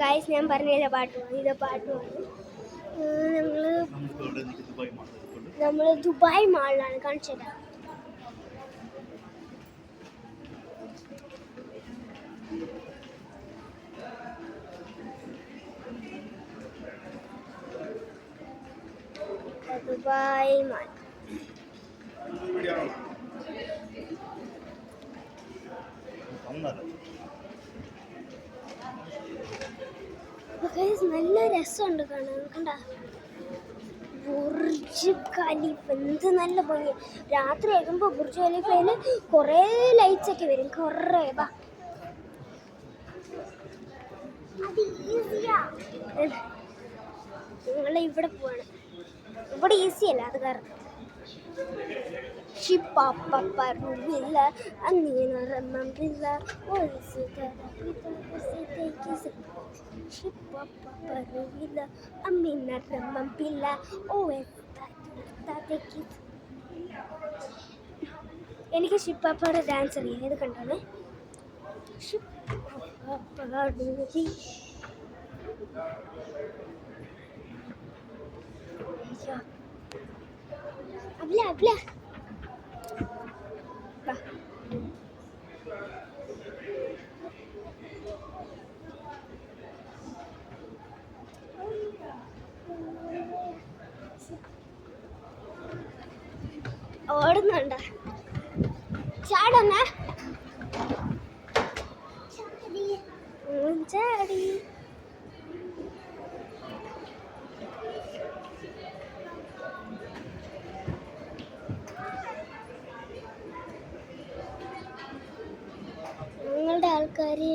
Guys ഞാൻ പറഞ്ഞില്ല ഇത് പാട്ടുമാണ്. നമ്മൾ ദുബായ് മാളിലാണ് കാണിച്ചത്. ദുബായ് മാൾ നല്ല രസമുണ്ട് കാണാൻ. കണ്ട ബുർജ് ഖലീഫ എന്ത് നല്ല ഭംഗി. രാത്രി ആകുമ്പോൾ ബുർജ് ഖലീഫയിൽ കുറേ ലൈറ്റ്സ് ഒക്കെ വരും. കുറേ നിങ്ങൾ ഇവിടെ പോവാണ്. ഇവിടെ ഈസി അല്ല അത് കാരണം. ഷിപ്പാപ്പറുവില്ല അന്നീനറമ്മില്ല ഷിപ്പാപ്പറുവില്ല അമ്മീനറമ്മില്ല എനിക്ക് ഷിപ്പാപ്പയുടെ ഡാൻസ് അറിയാം. ഇത് കണ്ടാണ് ഷിപ്പാപ്പറുവി അബ്ല അബ്ല ഓടുന്നുണ്ട ചാടന്ന ചാടി ഞങ്ങളുടെ ആൾക്കാര്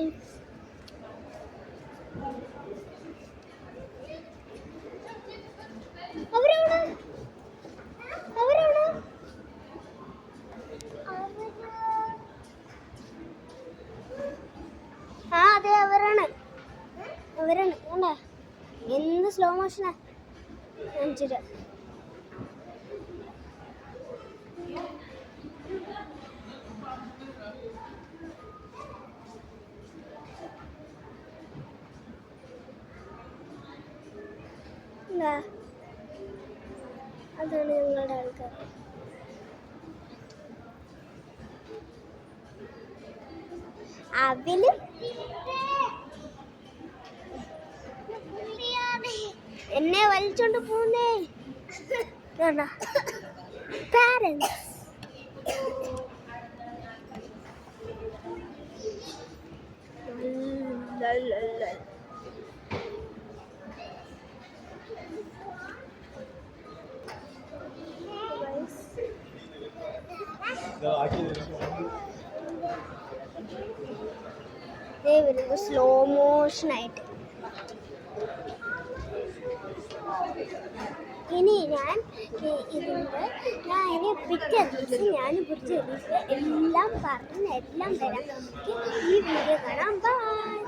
അതെ അവരാണ് കണ്ട എന്ത് സ്ലോ മോഷനാ കാണിച്ചിട്ട്. അതാണ് ഞങ്ങളുടെ ആൾക്കാർ. അവല് എന്നെ വലിച്ചോണ്ട് പോന്നേ പാരൻസ്. സ്ലോ മോഷനായിട്ട്. ഇനി ഞാൻ ഇനി പിറ്റേ ദിവസം ഞാൻ ബുർജ് ഖലീഫ എല്ലാം പറഞ്ഞ് എല്ലാം തരാം. ഈ വീഡിയോ കാണാം. ബൈ.